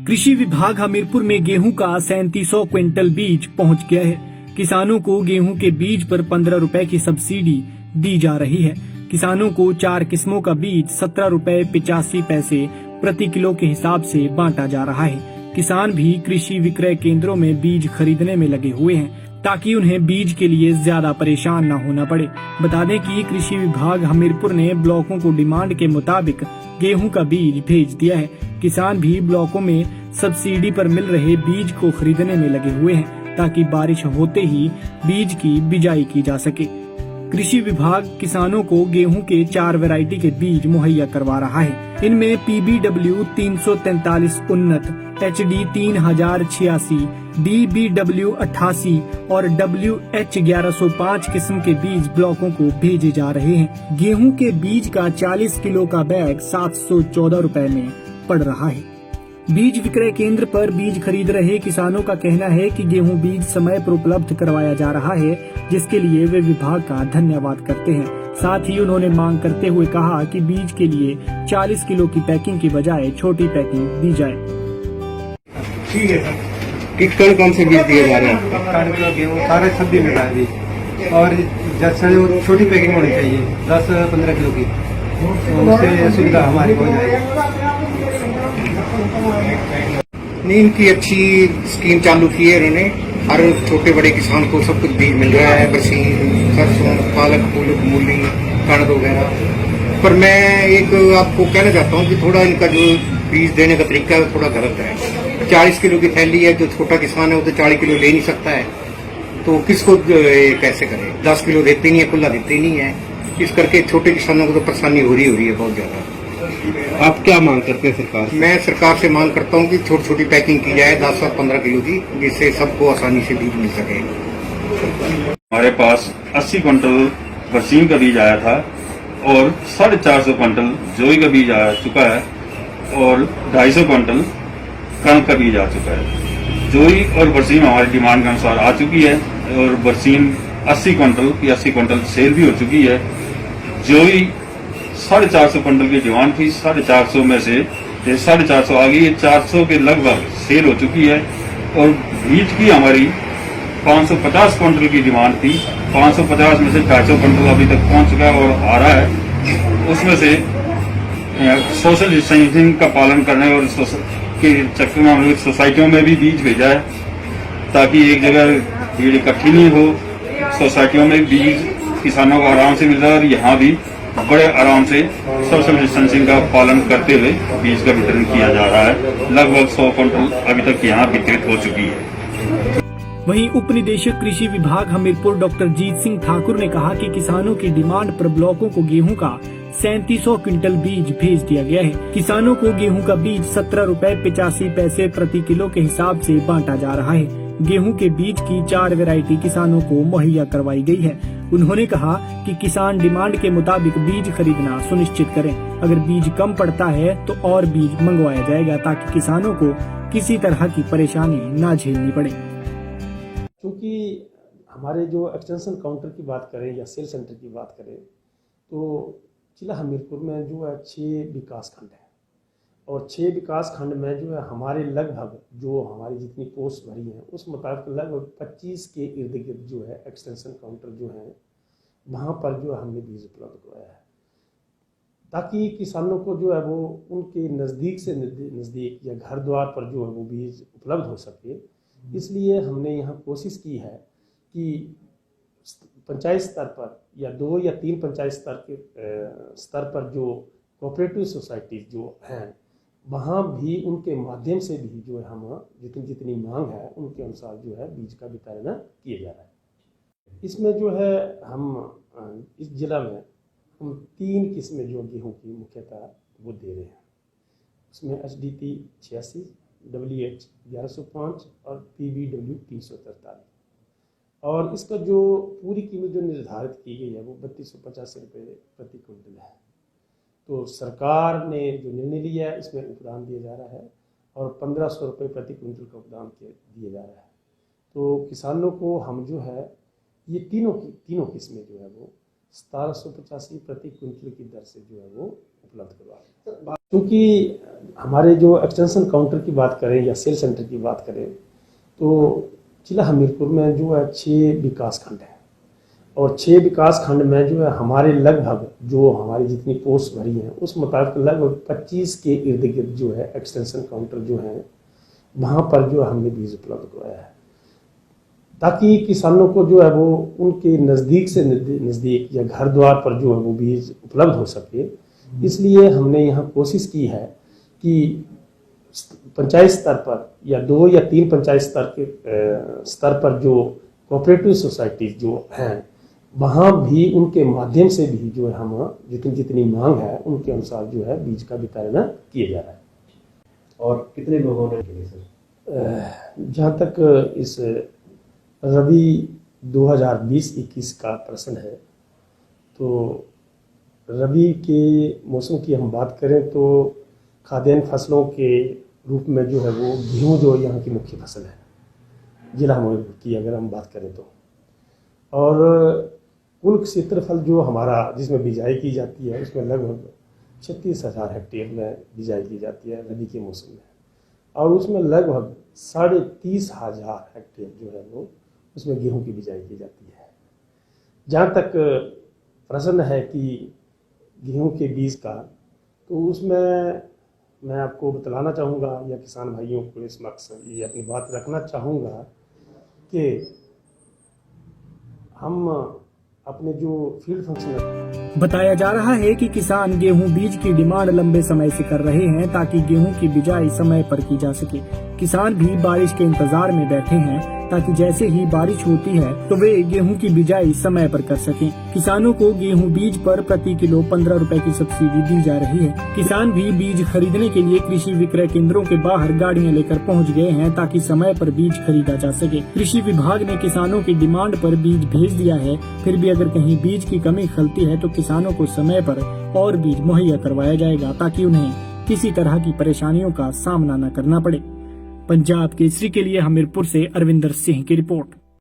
कृषि विभाग हमीरपुर में गेहूं का 3700 क्विंटल बीज पहुंच गया है। किसानों को गेहूं के बीज पर 15 रुपए की सब्सिडी दी जा रही है। किसानों को 4 किस्मों का बीज 17 रुपए 85 पैसे प्रति किलो के हिसाब से बांटा जा रहा है। किसान भी कृषि विक्रय केंद्रों में बीज खरीदने में लगे हुए हैं ताकि उन्हें बीज के लिए ज्यादा परेशान न होना पड़े। बता दें कि कृषि विभाग हमीरपुर ने ब्लॉकों को डिमांड के मुताबिक गेहूं का बीज भेज दिया है। किसान भी ब्लॉकों में सब्सिडी पर मिल रहे बीज को खरीदने में लगे हुए हैं ताकि बारिश होते ही बीज की बिजाई की जा सके। कृषि विभाग किसानों को गेहूं के 4 वैरायटी के बीज मुहैया करवा रहा है। इनमें PBW 343 उन्नत, HD 3086, DBW 88 और WH 1105 किस्म के बीज ब्लॉकों को भेजे जा रहे हैं। गेहूं के बीज का 40 किलो का बैग 714 रुपए में पड़ रहा है। बीज विक्रय केंद्र पर बीज खरीद रहे किसानों का कहना है कि गेहूं बीज समय पर उपलब्ध करवाया जा रहा है, जिसके लिए वे विभाग का धन्यवाद करते हैं। साथ ही उन्होंने मांग करते हुए कहा कि बीज के लिए 40 किलो की पैकिंग की बजाय छोटी पैकिंग दी जाए। ठीक है सर। किस कौन से बीज दिए जा रहे हैं? कणक गेहूँ सारे सब्जी में डाल दी और जैसे वो छोटी पैकिंग होनी चाहिए 10-15 किलो की, तो उससे सुविधा हमारी हो जाएगी। इनकी अच्छी स्कीम चालू की है इन्होंने। हर छोटे बड़े किसान को सब कुछ बीज मिल रहा है, बरसीन, सरसों, पालक, मूली, कणक वगैरह। पर मैं एक आपको कहना चाहता हूँ कि थोड़ा इनका जो बीज देने का तरीका है थोड़ा गलत है। 40 किलो की थैली है, जो छोटा किसान है वो तो 40 किलो ले नहीं सकता है, तो किसको कैसे करे? 10 किलो देते नहीं है, खुला देते नहीं है। इस करके छोटे किसानों को तो परेशानी हो रही है बहुत ज्यादा। आप क्या मांग करते हैं सरकार से? मैं सरकार से मांग करता हूँ कि छोटी छोटी पैकिंग की जाए 10 और 15 किलो की, जिससे सबको आसानी से बीज मिल सके। हमारे पास 80 क्विंटल बरसीन का बीज आया था और 450 क्विंटल जोई का बीज आ चुका है और 250 क्विंटल कणक का बीज आ चुका है। जोई और बरसीन हमारी डिमांड के अनुसार आ चुकी है और बरसीन 80 क्विंटल की 80 क्विंटल सेल भी हो चुकी है। जोई 450 क्विंटल की डिमांड थी, 450 में से 450 आ गई, 400 के लगभग सेल हो चुकी है। और बीज की हमारी 550 क्विंटल की डिमांड थी, 550 में से 250 क्विंटल अभी तक पहुंच चुका है और आ रहा है। उसमें से सोशल डिस्टेंसिंग का पालन करने और के चक्कर में हम लोग सोसाइटियों में भी बीज भेजा है ताकि एक जगह भीड़ इकट्ठी नहीं हो। सोसाइटियों में बीज किसानों को आराम से मिल रहा है और यहाँ भी बड़े आराम से सोशल डिस्टेंसिंग का पालन करते हुए बीज का वितरण किया जा रहा है। लगभग 100 क्विंटल अभी तक यहाँ वितरित हो चुकी है। वहीं उप निदेशक कृषि विभाग हमीरपुर डॉक्टर जीत सिंह ठाकुर ने कहा कि किसानों की डिमांड पर ब्लॉकों को गेहूं का 3700 क्विंटल बीज भेज दिया गया है। किसानों को गेहूं का बीज 17 रुपए 85 पैसे प्रति किलो के हिसाब से बांटा जा रहा है। गेहूं के बीज की 4 वैरायटी किसानों को मुहैया करवाई गई है। उन्होंने कहा कि किसान डिमांड के मुताबिक बीज खरीदना सुनिश्चित करें। अगर बीज कम पड़ता है तो और बीज मंगवाया जाएगा ताकि किसानों को किसी तरह की परेशानी न झेलनी पड़े। क्योंकि हमारे जो एक्सटेंशन काउंटर की बात करें या सेल सेंटर की बात करें तो जिला हमीरपुर में जो है 6 विकास खंड है और 6 विकास खंड में जो है हमारे लगभग जो हमारी जितनी पोस्ट भरी है उस मुताबिक लगभग 25 के इर्द गिर्द जो है एक्सटेंशन काउंटर जो है वहाँ पर जो हमने बीज उपलब्ध करवाया है ताकि किसानों को जो है वो उनके नज़दीक से नज़दीक या घर द्वार पर जो है वो बीज उपलब्ध हो सके। इसलिए हमने यहाँ कोशिश की है कि पंचायत स्तर पर या 2 या 3 पंचायत स्तर पर जो कोऑपरेटिव सोसाइटी जो हैं वहाँ भी उनके माध्यम से भी जो है हम जितनी मांग है उनके अनुसार जो है बीज का वितरण किया जा रहा है। इसमें जो है हम इस जिला में हम 3 किस्में जो गेहूँ की मुख्यतः वो दे रहे हैं। उसमें HDT 86, WH 1105 और PBW 343 और इसका जो पूरी कीमत जो निर्धारित की गई है वो 3250 रुपये प्रति क्विंटल है। तो सरकार ने जो निर्णय लिया है इसमें उपदान दिया जा रहा है और 1500 रुपये प्रति क्विंटल का उपदान दिया जा रहा है। तो किसानों को हम जो है ये तीनों किस्में जो है वो 1785 प्रति क्विंटल की दर से जो है वो उपलब्ध करवा रहे हैं। क्योंकि हमारे जो एक्सटेंशन काउंटर की बात करें या सेल सेंटर की बात करें तो जिला हमीरपुर में जो है 6 विकास खंड है और 6 विकास खंड में जो है हमारे लगभग जो हमारी जितनी पोस्ट भरी हैं उस मुताबिक लगभग 25 के इर्द गिर्द जो है एक्सटेंशन काउंटर जो है वहाँ पर जो हमने बीज उपलब्ध करवाया है ताकि किसानों को जो है वो उनके नज़दीक से नज़दीक या घर द्वार पर जो है वो बीज उपलब्ध हो सके। इसलिए हमने यहाँ कोशिश की है कि पंचायत स्तर पर या 2 या 3 पंचायत स्तर पर जो कोऑपरेटिव सोसाइटी जो हैं वहाँ भी उनके माध्यम से भी जो है हम जितनी मांग है उनके अनुसार जो है बीज का वितरण किया जा रहा है। और कितने लोगों ने किए सर? जहाँ तक इस रबी 2020-21 का प्रश्न है तो रबी के मौसम की हम बात करें तो खाद्यान्न फसलों के रूप में जो है वो गेहूँ जो यहाँ की मुख्य फसल है जिला हमीरपुर की अगर हम बात करें तो। और कुल क्षेत्रफल जो हमारा जिसमें बिजाई की जाती है उसमें लगभग 36,000 हेक्टेयर में बिजाई की जाती है रबी के मौसम में और उसमें लगभग 30,500 हेक्टेयर जो है वो उसमें गेहूं की बिजाई की जाती है। जहाँ तक प्रश्न है कि गेहूं के बीज का तो उसमें मैं आपको बतलाना चाहूँगा या किसान भाइयों को इस मकसद ये अपनी बात रखना चाहूँगा कि हम अपने जो फील्ड फंक्शन बताया जा रहा है कि किसान गेहूं बीज की डिमांड लंबे समय से कर रहे हैं ताकि गेहूं की बिजाई समय पर की जा सके। किसान भी बारिश के इंतजार में बैठे हैं ताकि जैसे ही बारिश होती है तो वे गेहूं की बिजाई समय पर कर सकें। किसानों को गेहूं बीज पर प्रति किलो 15 रुपए की सब्सिडी दी जा रही है। किसान भी बीज खरीदने के लिए कृषि विक्रय केंद्रों के बाहर गाड़ियां लेकर पहुंच गए हैं ताकि समय पर बीज खरीदा जा सके। कृषि विभाग ने किसानों की डिमांड पर बीज भेज दिया है, फिर भी अगर कहीं बीज की कमी खलती है तो किसानों को समय पर और बीज मुहैया करवाया जाएगा ताकि उन्हें किसी तरह की परेशानियों का सामना न करना पड़े। पंजाब केसरी के लिए हमीरपुर से अरविंदर सिंह की रिपोर्ट।